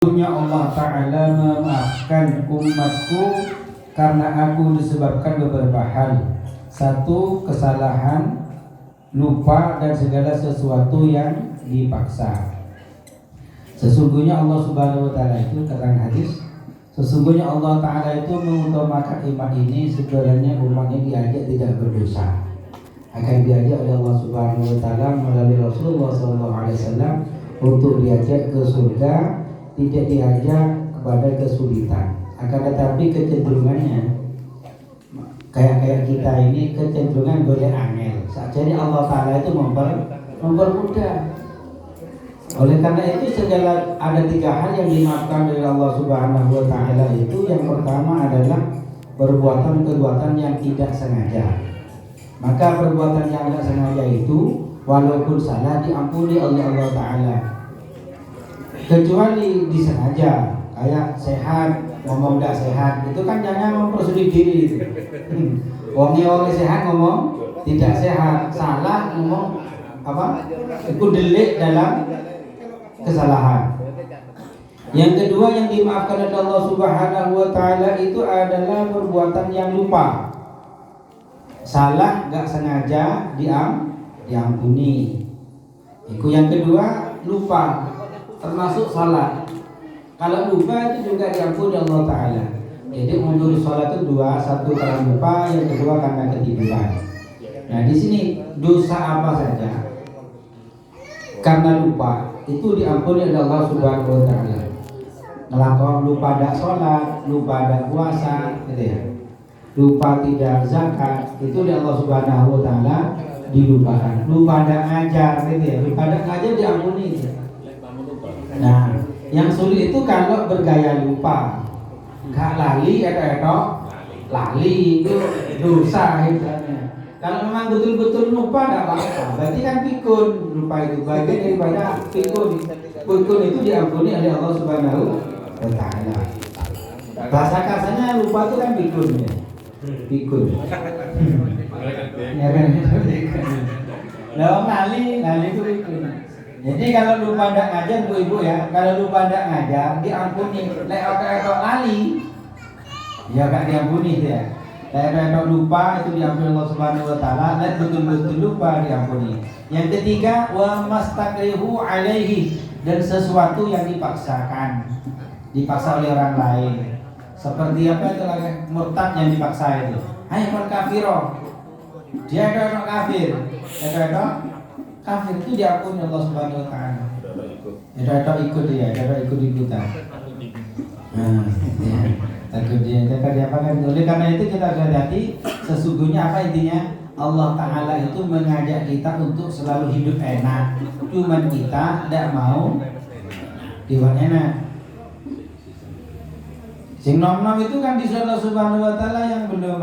Sesungguhnya Allah Ta'ala memaafkan umatku karena aku disebabkan beberapa hal. Satu, kesalahan, lupa, dan segala sesuatu yang dipaksa. Sesungguhnya Allah Subhanahu wa Ta'ala itu, keterangan hadis, sesungguhnya Allah Ta'ala itu mengutamakan umat ini sekiranya umatnya diajak tidak berdosa, akan diajak oleh Allah Subhanahu wa Ta'ala melalui Rasulullah SAW untuk diajak ke surga, tidak diajak kepada kesulitan. Akan tetapi kecenderungannya kayak kita ini kecenderungan boleh angel. Jadi Allah Ta'ala itu mempermudah. Oleh karena itu segala ada tiga hal yang dimaafkan oleh Allah Subhanahu wa Ta'ala itu. Yang pertama adalah perbuatan-perbuatan yang tidak sengaja. Maka perbuatan yang tidak sengaja itu walaupun salah diampuni oleh Allah Ta'ala, kecuali disengaja. Kayak sehat ngomong tidak sehat, itu kan jangan mempersulit diri itu. Wongnya sehat ngomong tidak sehat, salah ngomong apa? Itu delik dalam kesalahan. Yang kedua yang dimaafkan oleh Allah Subhanahu wa Ta'ala itu adalah perbuatan yang lupa. Salah nggak sengaja diampuni. Itu yang kedua, lupa termasuk salah. Kalau lupa itu juga diampuni Allah Ta'ala. Jadi mundur sholat itu dua, satu karena lupa, yang kedua karena ketiduran. Nah di sini dosa apa saja karena lupa itu diampuni oleh Allah Subhanahu wa Ta'ala. Ngelakon lupa ada sholat, lupa ada puasa, gitu ya. Lupa tidak zakat, itu di Allah Subhanahu wa Ta'ala dilupakan. Lupa ada ngajar, gitu ya. Lupa ada ngajar diampuni, gitu. Nah, yang sulit itu kalau bergaya lupa, nggak lali atau lali itu dosa istilahnya. Kalau memang betul-betul lupa nggak apa-apa, berarti kan pikun. Lupa itu bagian daripada pikun. Pikun itu diampuni oleh Allah Subhanahu wa Ta'ala. Bahasa kasarnya lupa itu kan pikun ya. Pikun. Ya kan? Nah, lali itu pikun. Jadi kalau lupa ndak ngajar bu-ibu ya, kalau lupa ndak ngajar diampuni. Lek otak lali, ya gak diampuni ya. Lek lupa itu diampuni Allah Subhanahu wa Ta'ala. Lek betul-betul lupa diampuni. Yang ketiga, wa mastakrihu alaihi, dan sesuatu yang dipaksa oleh orang lain. Seperti apa itu lagi murtad yang dipaksa itu. Hai kon kafiro. Dia ada orang kafir. Ada kafir itu diampuni Allah Subhanahu wa Ta'ala. Ada ikut dia, ada ikut-ikutan. Nah, ya. Takut dia apa kan? Oleh karena itu kita harus hati-hati. Sesungguhnya apa intinya? Allah Ta'ala itu mengajak kita untuk selalu hidup enak. Cuman kita tidak mau hidup enak. Sing nom-nom itu kan di Allah Subhanahu wa Ta'ala yang belum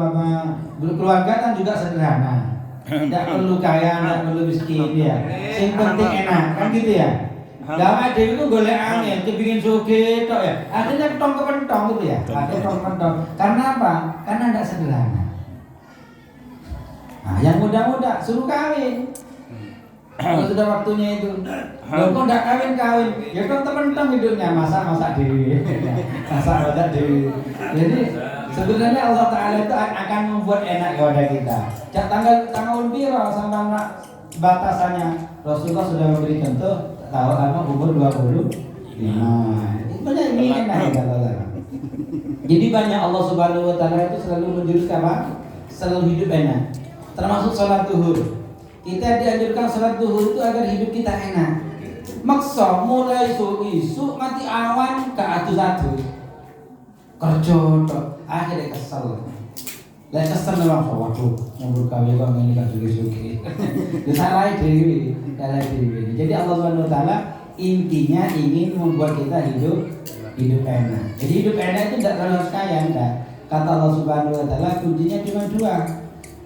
berkeluarga kan juga sederhana. Tidak perlu kaya, tidak perlu miskin ya. Yang penting enak, kan gitu ya. Gak ada itu golek angin, kepingin suge tok ya. Akhirnya ketong-ketong gitu ya. Akhirnya ketong-ketong. Karena apa? Karena tidak sederhana. Nah, yang muda-muda suruh kawin. Kalau sudah waktunya itu, kalau kok tidak kawin, ya kan temen-temen hidupnya masak dewi, masak dewi. Jadi sebenarnya Allah Ta'ala itu akan membuat enak kepada kita. Tanggal piro sama batasannya. Rasulullah sudah memberi contoh umur 20. Nah, itu ini enak ya. Jadi banyak Allah Subhanahu wa Ta'ala itu selalu menjurus apa? Selalu hidup enak. Termasuk sholat zuhur. Kita dianjurkan sholat zuhur itu agar hidup kita enak. Maksa mulai isu mati awan ke atus-atus. Kerja akhirnya kesel. Lah kesel memang waduh, nyambut kami kok ngene kan sugi-sugi. Disalahi dewi. Jadi Allah Subhanahu wa Ta'ala intinya ingin membuat kita hidup enak. Jadi hidup enak itu tidak harus kaya, enggak. Kata Allah Subhanahu wa Ta'ala kuncinya cuma dua.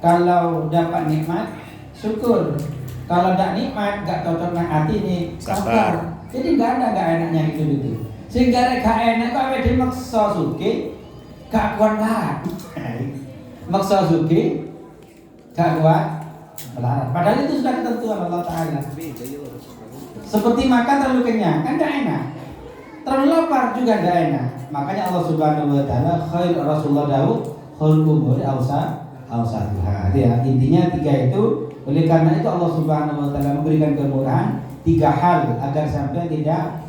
Kalau dapat nikmat, syukur. Kalau tidak nikmat, enggak cocok dengan hati ini, sabar. Jadi enggak enaknya hidup itu. Sehingga gak enak kok awake dhewe maksa sugih, gak kuat larat. Maksa sugih, gak kuat melarat. Padahal itu sudah ketentuan Allah Ta'ala. Seperti makan terlalu kenyang, kan gak enak. terlalu lapar juga tidak enak. Makanya Allah Subhanahu wa taala khair Rasulullah Daud khairul umuri awsatuha. Ya, intinya tiga itu. Oleh karena itu Allah Subhanahu wa taala memberikan kemurahan tiga hal agar sampai tidak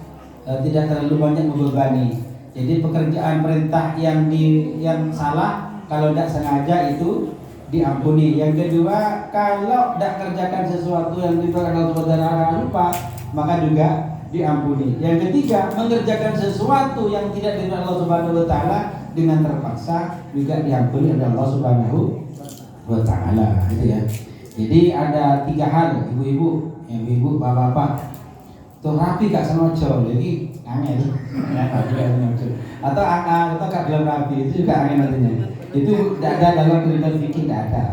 terlalu banyak membebani. Jadi pekerjaan perintah yang salah kalau tidak sengaja itu diampuni. Yang kedua, kalau tidak kerjakan sesuatu yang diperintahkan Allah Subhanahu wa taala lupa, maka juga diampuni. Yang ketiga, mengerjakan sesuatu yang tidak diridhoi Allah Subhanahu wa taala dengan terpaksa juga diampuni oleh Allah Subhanahu wa taala. Itu ya. Jadi ada tiga hal, ibu-ibu, bapak-bapak. Tuh rapi gak sengaja, jadi angin. Atau gak dalam rapi itu juga angin nantinya. Itu tidak ada dalam tulisan fikih, tidak ada.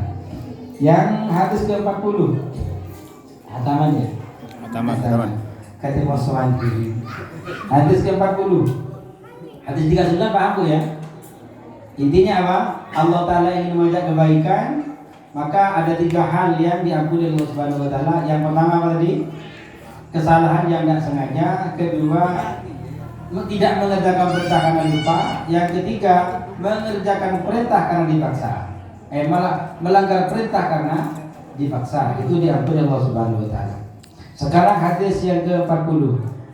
Yang hadis ke-40. Hataman ya? Hataman. Kata Waswanti. Hadis ke-40. Hadis 39 paham Bu ya? Intinya apa? Allah Ta'ala ingin mengajak kebaikan, maka ada tiga hal yang diampuni Allah Subhanahu wa taala. Yang pertama apa tadi? Kesalahan yang tidak sengaja. Kedua, tidak mengerjakan perintah karena lupa. Yang ketiga, mengerjakan perintah karena dipaksa. Malah melanggar perintah karena dipaksa. Itu diampuni Allah Subhanahu wa taala. Sekarang hadis yang ke-40.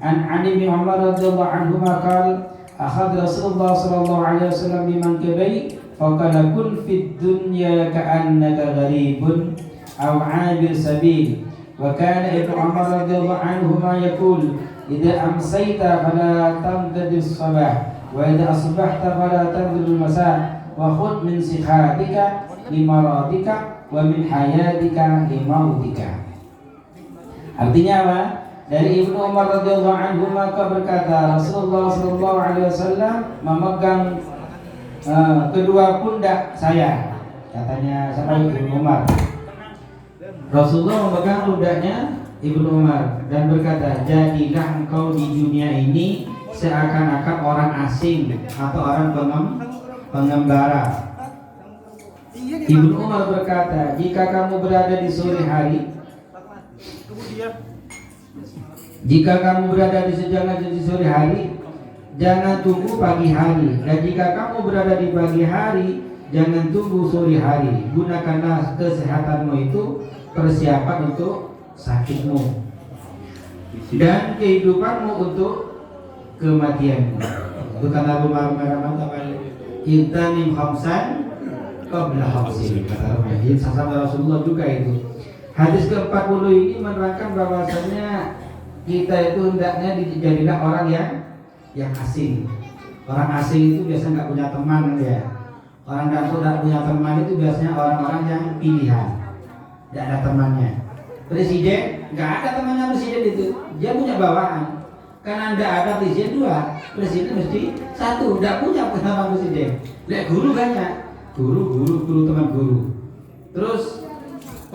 An bin Umar radhiyallahu anhu qala akhadha Rasulullah sallallahu alaihi wasallam biman kabai faqala kun fid dunya ka'annaka gharibun aw 'abir sabil. Wa kana Ibnu Umar radhiyallahu anhu ma yaqul idza amsayta fala tamtadi as-sabah wa idza asbahta fala tamtadi al-masa wa khudh min sikhatika limaradika wa min hayatika limautika. Artinya apa? Dari Ibnu Umar radhiyallahu anhu maka berkata Rasulullah sallallahu alaihi wasallam memegang kedua pundak saya. Katanya sama Ibnu Umar. Rasulullah memegang pundaknya Ibnu Umar dan berkata, jadilah engkau di dunia ini seakan-akan orang asing atau orang pengembara. Ibnu Umar berkata, jika kamu berada di sore hari, jika kamu berada di sore hari, jangan tunggu pagi hari. Dan jika kamu berada di pagi hari, jangan tunggu sore hari. Gunakanlah kesehatanmu itu persiapan untuk sakitmu dan kehidupanmu untuk kematianmu. Itu kata Abu Marwan Intanim khamsan qabla khamsin. Kata Rasulullah juga itu. Hadis ke-40 ini menerangkan bahwasanya kita itu hendaknya dijadilah orang yang asing. Orang asing itu biasanya nggak punya teman ya. Orang yang tidak punya teman itu biasanya orang-orang yang pilihan. Tidak ada temannya. Presiden nggak ada temannya presiden itu. Dia punya bawahan. Karena tidak ada presiden dua, presiden mesti satu. Tidak punya teman presiden. Lihat guru banyak. Guru teman guru. Terus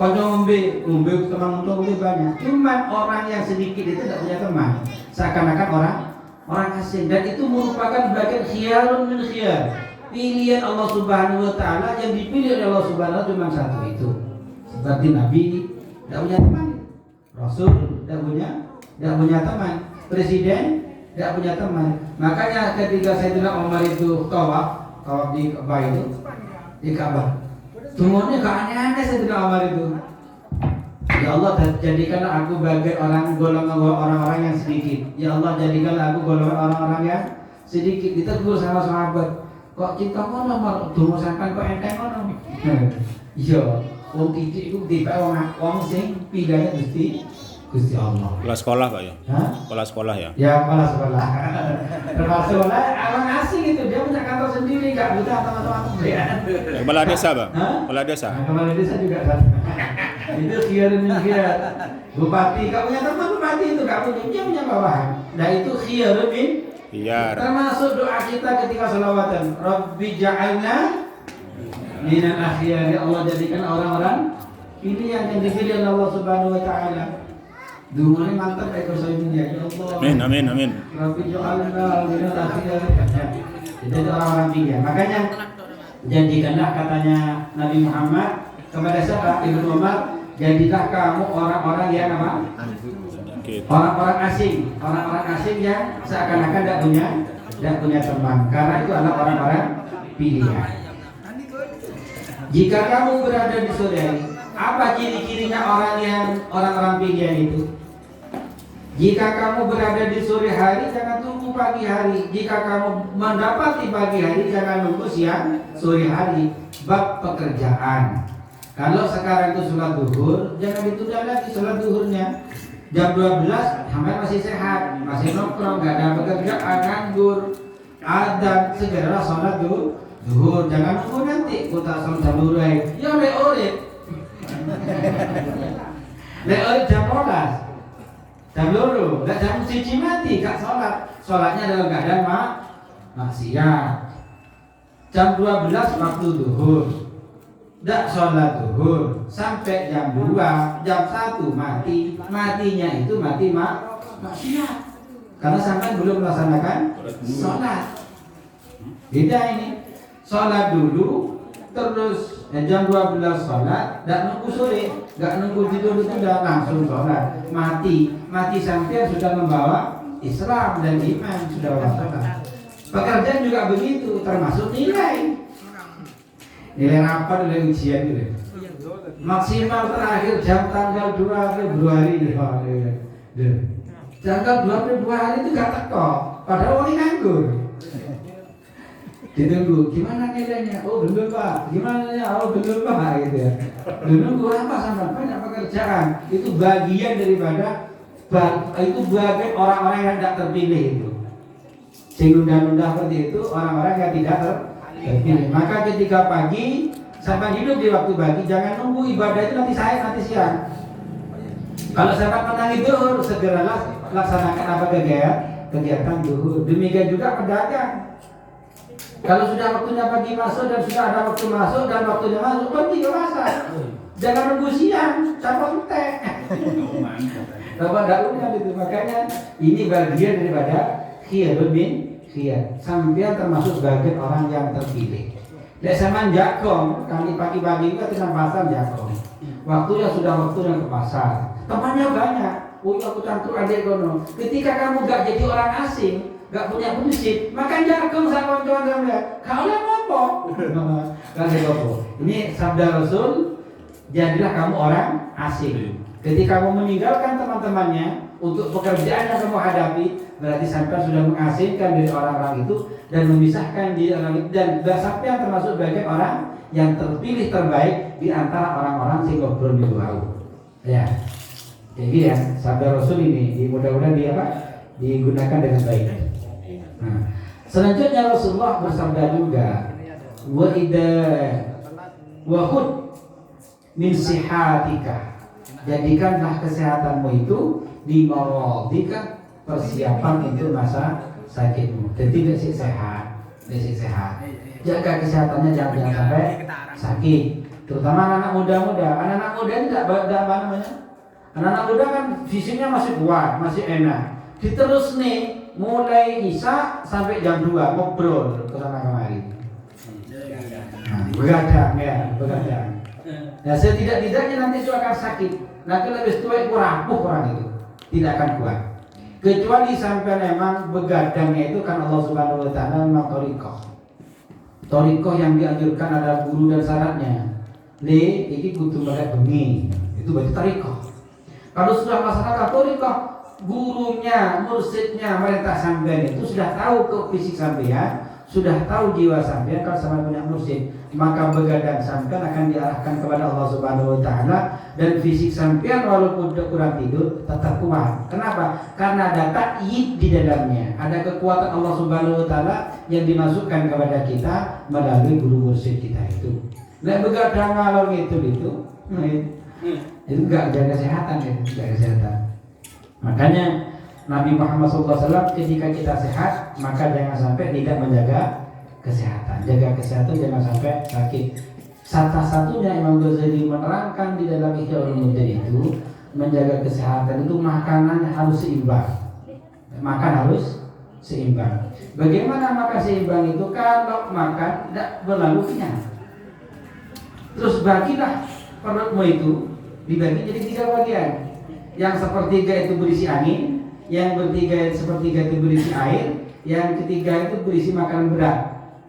kalau ngombe teman ngombe banyak. Cuman orang yang sedikit itu tidak punya teman. Seakan-akan orang asing. Dan itu merupakan bagian khiyarun min khiyar. Pilihan Allah Subhanahu wa taala yang dipilih oleh Allah Subhanahu wa taala cuma satu itu. Seperti Nabi tidak punya teman, Rasul tidak punya teman, Presiden tidak punya teman. Makanya ketika Sayyidina Umar itu tawaf di Ka'bah itu, di Ka'bah, semuanya gak aneh-aneh Sayyidina Umar itu. Ya Allah, jadikanlah aku bagian golongan orang-orang yang sedikit. Ya Allah, jadikanlah aku golongan orang-orang yang sedikit. Ditegur sama sahabat. Kok kita ngono dungo sampean kok enteng ngono. Iya, wong titik iku tipe wong sing pilihannya Gusti Allah. Kepala sekolah Pak ya? Hah? Kepala sekolah ya? Ya, kepala sekolah. Termasuk orang asing itu, dia punya kantor sendiri, enggak butuh teman-teman. Kepala desa Pak? Hah? Kepala desa? Nah, kepala desa juga kan. Itu khiyarun min khiyar. Bupati, enggak punya teman bupati itu enggak punya, dia punya bawahan. Nah, itu khiyarun min khiyar. Termasuk doa kita ketika sholawatan. Rabbi ja'alna minal akhyar. Ya Allah, jadikan orang-orang pilihan yang dipilih oleh Allah Subhanahu wa taala. Duhurnya mantap ekonominya, ya Allah. Amin. Rabbi ja'alna minal akhyar. Jadi orang-orang pilihan. Makanya jadikanlah katanya Nabi Muhammad kepada siapa? Ibnu Umar, jadilah kamu orang-orang yang apa? Gitu. Orang-orang asing yang seakan-akan tidak punya teman, karena itu adalah orang-orang pilihan. Jika kamu berada di sore hari, apa ciri-cirinya orang-orang pilihan itu? Jika kamu berada di sore hari, jangan tunggu pagi hari. Jika kamu mendapati pagi hari, jangan nunggu sore hari. Bab pekerjaan. Kalau sekarang itu sholat duhur, jangan ditunda lagi sholat duhurnya. Jam 12, Hamil masih sehat, masih nongkrong, gak ada pekerjaan, nganggur. Adzan, segeralah sholat duhur. Jangan nunggu nanti, kota sholat jam duhur. Ya leorit jam 12, jam duhur, gak jam suci mati, gak sholat. Sholatnya dalam keadaan maksiat. Jam 12 waktu duhur, tidak sholat duhur sampai jam 2, jam 1 matinya itu mati maksiat karena sampai belum melaksanakan sholat. Beda ini, sholat dulu terus jam 12 sholat, tidak nunggu sore, nggak nunggu tidur itu sudah langsung sholat. Mati sampai sudah membawa Islam dan iman, sudah bawa sholat. Pekerjaan juga begitu, termasuk nilai rapat, nilai ujian gitu. Maksimal terakhir jam tanggal 2 Februari. Tanggal 2 Februari itu gak teko, padahal orang nganggur. Ditunggu, gimana nilainya? Oh belum pak, gimana ya? Oh belum pak, gitu ya. Nunggu apa sama banyak pekerjaan. Itu bagian daripada itu bagian orang-orang yang tidak terpilih itu. Sehingga nunda seperti itu orang-orang yang tidak terpilih. Maka ketika pagi sampai hidup di waktu pagi, jangan nunggu ibadah itu nanti siang. Kalau sampai menangi duhur, segeralah laksanakan apa kegiatan duhur. Demikian juga pedagang. Kalau sudah waktunya pagi masuk dan sudah ada waktu masuk dan waktunya masuk, pergi ke pasar. Jangan nunggu siang, capek teh. Bapak daunnya itu. Makanya ini bagian daripada khiyarun min khiyar. Sampai termasuk sebagai orang yang terpilih. Lek sama jakong, kami pagi-pagi itu ke pasar jakong. Waktunya sudah waktunya ke pasar. Temannya banyak. Oh, aku cantuk adik kono. Ketika kamu gak jadi orang asing, gak punya prinsip, makan jakong sama kawan-kawan kamu. Kau yang ngopo? Ini sabda Rasul. Jadilah kamu orang asing. Ketika kamu meninggalkan teman-temannya untuk pekerjaan yang kamu hadapi, berarti sampai sudah mengasingkan diri orang-orang itu dan memisahkan diri orang itu, dan sampai yang termasuk sebagai orang yang terpilih terbaik di antara orang-orang sing ngobrol di bawah. Ya. Jadi ya, sabda Rasul ini mudah-mudahan digunakan dengan baik. Nah, selanjutnya Rasulullah bersabda juga, wa idza wa khud min sihatika, jadikanlah kesehatanmu itu dimawadika, persiapan untuk masa sakitmu. Jadi basic sehat. Jaga kesehatannya, jangan sampai sakit. Terutama anak muda-muda. Anak-anak muda ini tidak apa namanya. Anak-anak muda kan fisiknya masih kuat, masih enak. Diterus nih, mulai isya sampai jam 2 ngobrol ke sana kemari. Begadang. Nah, setidak-tidaknya nanti itu akan sakit. Nanti lebih tua itu rapuh orang itu, tidak akan kuat. Kecuali sampai memang begadangnya itu kan Allah Subhanahu Wa Taala memang torikoh yang dianjurkan ada guru dan syaratnya. Ini kudu pada bengi, itu berarti torikoh. Kalau sudah melaksanakan torikoh, gurunya, mursidnya, merintah sampean itu sudah tahu ke fisik sampean, sudah tahu jiwa sampean. Kalau sampean punya mursid, maka begadang sampean akan diarahkan kepada Allah Subhanahu Wa Taala, dan fisik sampean walaupun kurang tidur tetap kuat. Kenapa? Karena ada takyid di dalamnya, ada kekuatan Allah Subhanahu Wa Taala yang dimasukkan kepada kita melalui guru mursid kita itu. Nah, begadang ngalor itu enggak jaga kesehatan, Makanya Nabi Muhammad SAW ketika kita sehat, maka jangan sampai tidak menjaga kesehatan. Jaga kesehatan, jangan sampai sakit. Satu-satunya Imam Ghazali menerangkan di dalam Ihya Ulumuddin itu, menjaga kesehatan itu makanan harus seimbang. Makan harus seimbang. Bagaimana makan seimbang itu? Kalau makan tidak berlalu kenyang, terus bagilah perutmu itu dibagi jadi 3 bagian. yang sepertiga itu berisi angin, yang sepertiga itu berisi air, yang ketiga itu berisi makanan berat.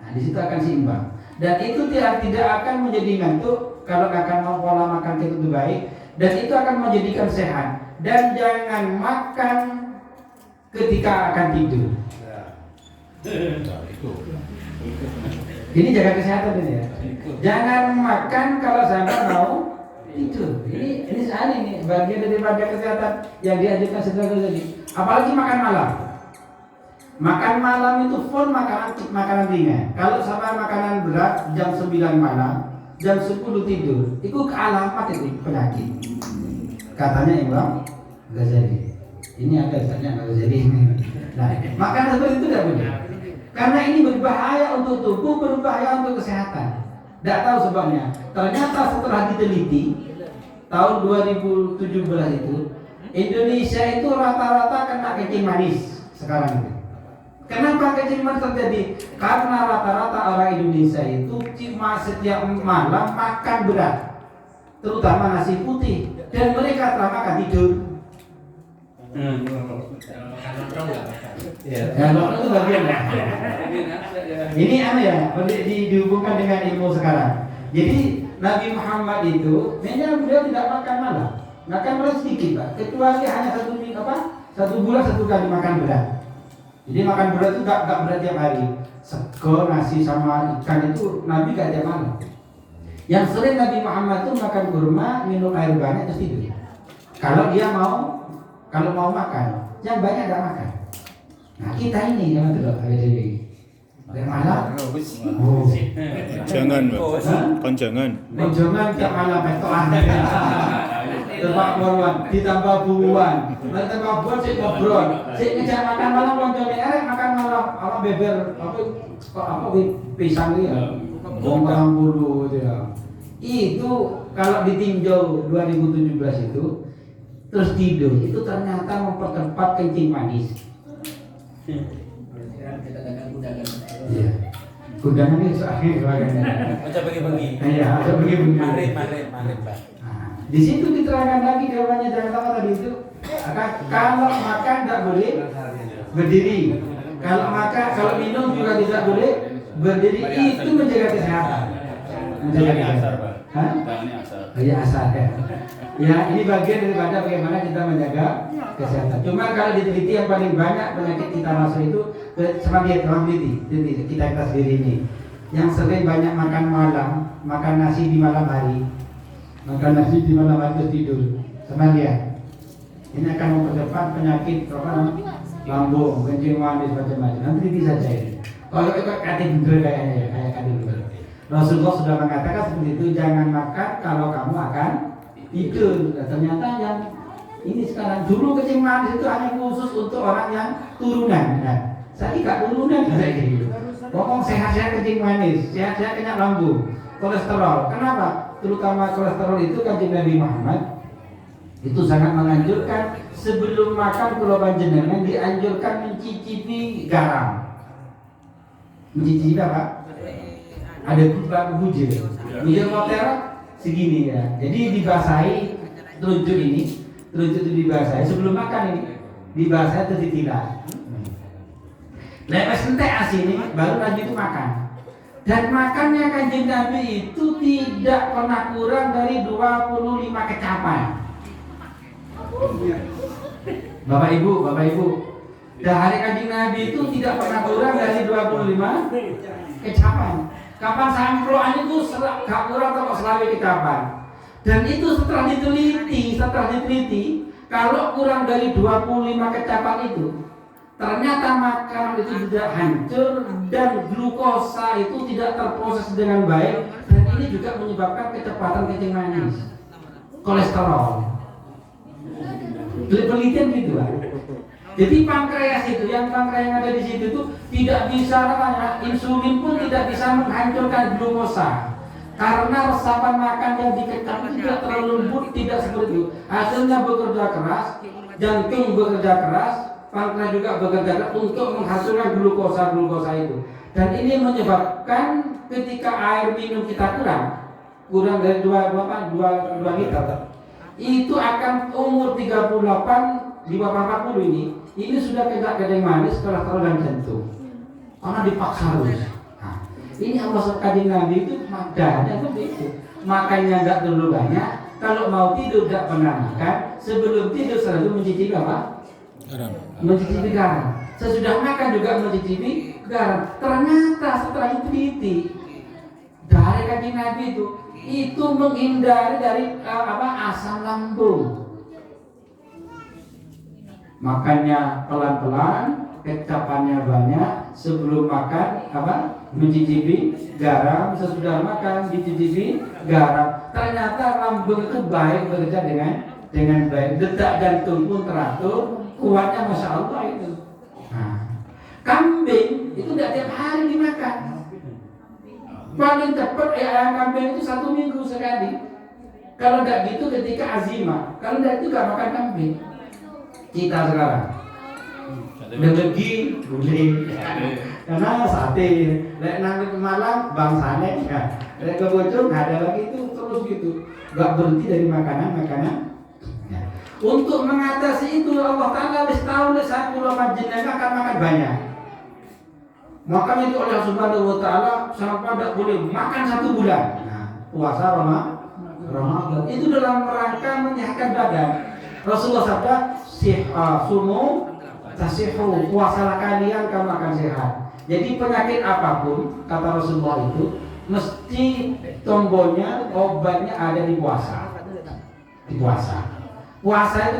Nah, di situ akan seimbang. Dan itu tidak akan menjadi ngantuk kalau akan pola makan kita itu baik, dan itu akan menjadikan sehat. Dan jangan makan ketika akan tidur. Ini jaga kesehatan ini ya. Jangan makan kalau sampai mau tidur. Ini soal ini bagian daripada kesehatan yang diajarkan setelah tadi. Apalagi makan malam. Makan malam itu full makanan ringan. Kalau sama makanan berat jam 9 malam, jam 10 tidur, itu kealamat itu penyakit. Katanya Imam Ghazali. Ini ada Ustaznya Ghazali. Nah, makanan seperti itu tidak boleh. Karena ini berbahaya untuk tubuh, berbahaya untuk kesehatan. Tidak tahu sebabnya. Ternyata setelah diteliti tahun 2017 itu, Indonesia itu rata-rata kena kencing manis sekarang itu. Kenapa kencing manis terjadi? Karena rata-rata orang Indonesia itu cuma setiap malam makan berat, terutama nasi putih, dan mereka telah makan tidur. Kalau itu bagian ya. Ini ya, dihubungkan dengan ilmu sekarang. Jadi Nabi Muhammad itu, memang beliau tidak makan malam, makan malam sedikit Pak, kecuali hanya satu bulan satu kali makan berat. Jadi makan berat itu gak berat tiap hari. Sego, nasi sama ikan itu Nabi gak tiap malam. Yang sering Nabi Muhammad itu makan kurma, minum air banyak terus tidur. Kalau dia mau makan, yang banyak gak makan. Nah kita ini jangan terlalu hari ini. Tiap malam. Oh. Jangan, Pak. Jangan tiap malam petoan. Tebak boruan, ditambah buuan, ditambah buuan sih ngobrol, sih ngejar makan malam loncone makan malam, apa beber, apa pisang ya, bongkang bulu itu ya. Itu kalau ditinjau 2017 itu, terus tidur, itu ternyata mempercepat kencing manis. Iya. Kundangan ini soalnya bagaimana? Macam bagi-bagi. Iya, macam bagi-bagi. Marit, Pak. Di situ diterangkan lagi jawabannya jangan sama tadi itu. Kalau makan tidak boleh berdiri. Kalau minum juga tidak boleh berdiri. Itu menjaga kesehatan. Menjaga kesehatan. Hah? Iya asar ya. Ya ini bagian daripada bagaimana kita menjaga kesehatan. Cuma kalau diteliti yang paling banyak penyakit kita rasa itu sama dia teliti kita sendiri ini. Yang sering banyak makan malam, makan nasi di malam hari. Makan nasi di malam hari tidur sama dia. Ini akan mempercepat penyakit lambung, kencing manis macam-macam. Nanti bisa saja. Kalau itu kategori kayaknya kayak kategori. Rasulullah sudah mengatakan seperti itu, jangan makan kalau kamu akan tidur. Nah, ternyata yang ini sekarang dulu kencing manis itu hanya khusus untuk orang yang turunan. Nah, saya tidak turunan kayak gitu. Ngomong sehat-sehat kencing manis, sehat-sehat kenyang lambung, kolesterol. Kenapa? Terutama kolesterol itu kanjeng Nabi Muhammad itu sangat menganjurkan sebelum makan kalau panjenengan dianjurkan mencicipi garam. Mencicipi apa? Ada beberapa bujur motor segini ya. Jadi dibasahi telunjuk itu dibasahi sebelum makan ini. Dibasahi terus ditilah. Lepas entek asin ini baru lanjut itu makan. Dan makannya kanjeng Nabi itu tidak pernah kurang dari 25 kecapan. Bapak Ibu, dari kanjeng Nabi itu tidak pernah kurang dari 25 kecapan. Kapan samploan itu gak kurang kalau selawi kecapan. Dan itu setelah diteliti, kalau kurang dari 25 kecapan itu, ternyata makanan itu tidak hancur dan glukosa itu tidak terproses dengan baik, dan ini juga menyebabkan kecepatan kencing manis, kolesterol. Penelitian gitu lah. Jadi pankreas itu, yang ada di situ itu tidak bisa insulin pun tidak bisa menghancurkan glukosa. Karena resapan makan yang dikecap tidak terlalu lembut, tidak seperti itu. Hasilnya bekerja keras, jantung bekerja keras, pankreas juga bekerja keras untuk menghasilkan glukosa itu. Dan ini menyebabkan ketika air minum kita kurang dari 2 liter, itu akan umur 38 di bawah 40 ini sudah kena kadang manis, kolesterol dan jantung. Karena dipaksa harus. Nah, ini Allah sekali Nabi itu darahnya begitu. Makanya enggak dulu banyak. Kalau mau tidur tidak pernah makan. Sebelum tidur selalu mencicipi apa? Garam. Mencicipi garam. Sesudah makan juga mencicipi garam. Ternyata setelah itu teliti dari kaki Nabi itu menghindari dari asam lambung. Makannya pelan-pelan, kecapannya banyak, sebelum makan mencicipi garam, sesudah makan dicicipi garam. Ternyata lambung itu baik bekerja dengan baik, detak jantung pun teratur, kuatnya masya Allah itu. Nah, kambing itu tidak tiap hari dimakan. Paling cepat ayam kambing itu 1 minggu sekali. Kalau tidak gitu ketika azimah, kalau tidak itu nggak makan kambing. Kita sekarang dengegi guling karena sate, lek nanti ke Malang bangsane ya, lek ke Bojong ada lagi itu terus gitu, nggak berhenti dari makanan ya. Untuk mengatasi itu Allah Taala wis tahu nek sak kula jenengan akan makan banyak. Makanya itu oleh Subhanahu wa Taala sampai tidak boleh makan 1 bulan. Nah, puasa Ramadan itu dalam rangka menyehatkan badan. Rasulullah sabda sumu tasihu, puasalah kalian kamu akan sehat. Jadi penyakit apapun kata Rasulullah itu mesti tombolnya, obatnya ada di puasa. Di puasa. Puasa itu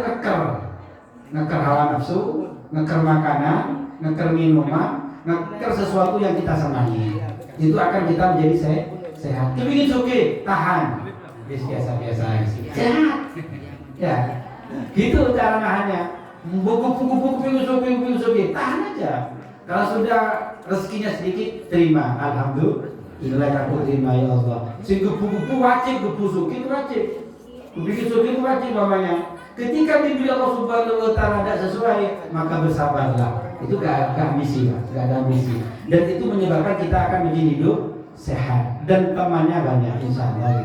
ngeker hawa nafsu, ngeker makanan, ngeker minuman, ngeker sesuatu yang kita senangi. Itu akan kita menjadi sehat. Kepingin suki, tahan. Biasa-biasa sehat. Ya. Gitu cara nahannya. Buku pengen suki, tahan aja. Kalau sudah rezekinya sedikit, terima. Alhamdulillah aku terima ya Allah. Sing gebu-gebu wajib, gebu suki itu wajib. Bikin suki itu wajib namanya. Ketika diberi Allah Subhanahu wa Ta'ala tidak sesuai, maka bersabarlah. Itu gak ambisi, gak ada ambisi. Dan itu menyebabkan kita akan menjadi hidup sehat dan temannya banyak, insya Allah.